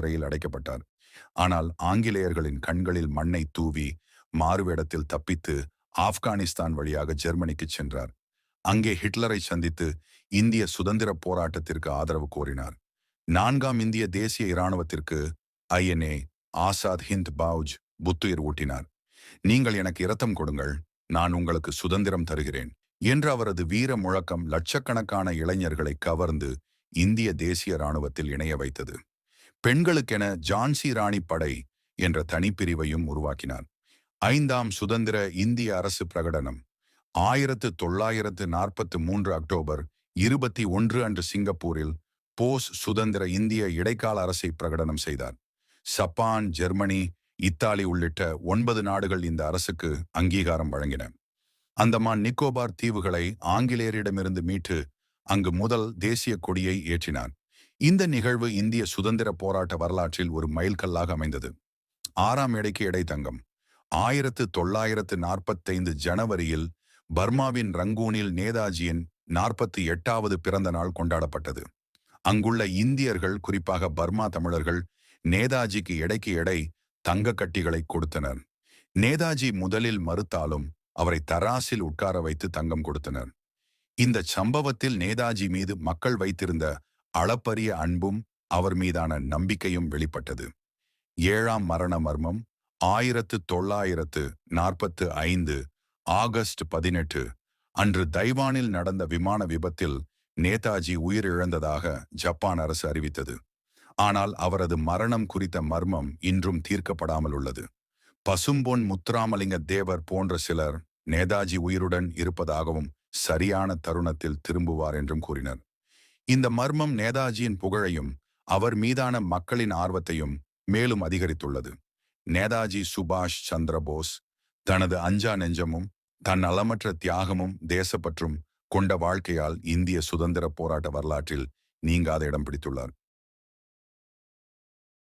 சிறையில் அடைக்கப்பட்டார். ஆனால் ஆங்கிலேயர்களின் கண்களில் மண்ணை தூவி மாறுவேடத்தில் தப்பித்து ஆப்கானிஸ்தான் வழியாக ஜெர்மனிக்கு சென்றார். அங்கே ஹிட்லரை சந்தித்து இந்திய சுதந்திர போராட்டத்திற்கு ஆதரவு கோரினார். 4ஆம் இந்திய தேசிய இராணுவத்திற்கு ஐஎன்ஏ ஆசாத் ஹிந்த் பௌஜ் புத்துயிர் ஊட்டினார். நீங்கள் எனக்கு இரத்தம் கொடுங்கள், நான் உங்களுக்கு சுதந்திரம் தருகிறேன் என்ற அவரது வீர முழக்கம் லட்சக்கணக்கான இளைஞர்களை கவர்ந்து இந்திய தேசிய இராணுவத்தில் இணைய வைத்தது. பெண்களுக்கென ஜான்சி ராணி படை என்ற தனிப்பிரிவையும் உருவாக்கினார். 5ஆம் சுதந்திர இந்திய அரசு பிரகடனம் 1943 அக்டோபர் 21 அன்று சிங்கப்பூரில் போஸ் சுதந்திர இந்திய இடைக்கால அரசை பிரகடனம் செய்தார். சப்பான், ஜெர்மனி, இத்தாலி உள்ளிட்ட 9 நாடுகள் இந்த அரசுக்கு அங்கீகாரம் வழங்கின. அந்தமான் நிக்கோபார் தீவுகளை ஆங்கிலேயரிடமிருந்து மீட்டு அங்கு முதல் தேசிய கொடியை ஏற்றினார். இந்த நிகழ்வு இந்திய சுதந்திர போராட்ட வரலாற்றில் ஒரு மைல்கல்லாக அமைந்தது. 6ஆம் எடைக்கு எடை தங்கம் 1945 ஜனவரியில் பர்மாவின் ரங்கூனில் நேதாஜியின் 48வது பிறந்த நாள் கொண்டாடப்பட்டது. அங்குள்ள இந்தியர்கள், குறிப்பாக பர்மா தமிழர்கள், நேதாஜிக்கு எடைக்கு எடை தங்க கட்டிகளை கொடுத்தனர். நேதாஜி முதலில் மறுத்தாலும் அவரை தராசில் உட்கார வைத்து தங்கம் கொடுத்தனர். இந்த சம்பவத்தில் நேதாஜி மீது மக்கள் வைத்திருந்த அளப்பரிய அன்பும் அவர் மீதான நம்பிக்கையும் வெளிப்பட்டது. 7ஆம் மரண மர்மம் 1945 ஆகஸ்ட் 18 அன்று தைவானில் நடந்த விமான விபத்தில் நேதாஜி உயிரிழந்ததாக ஜப்பான் அரசு அறிவித்தது. ஆனால் அவரது மரணம் குறித்த மர்மம் இன்றும் தீர்க்கப்படாமல் உள்ளது. பசும்பொன் முத்துராமலிங்க தேவர் போன்ற சிலர் நேதாஜி உயிருடன் இருப்பதாகவும் சரியான தருணத்தில் திரும்புவார் என்றும் கூறினர். இந்த மர்மம் நேதாஜியின் புகழையும் அவர் மீதான மக்களின் ஆர்வத்தையும் மேலும் அதிகரித்துள்ளது. நேதாஜி சுபாஷ் சந்திர போஸ் தனது அஞ்சா நெஞ்சமும் தன்னலமற்ற தியாகமும் தேசப்பற்றும் கொண்ட வாழ்க்கையால் இந்திய சுதந்திர போராட்ட வரலாற்றில் நீங்காத இடம் பிடித்துள்ளார்.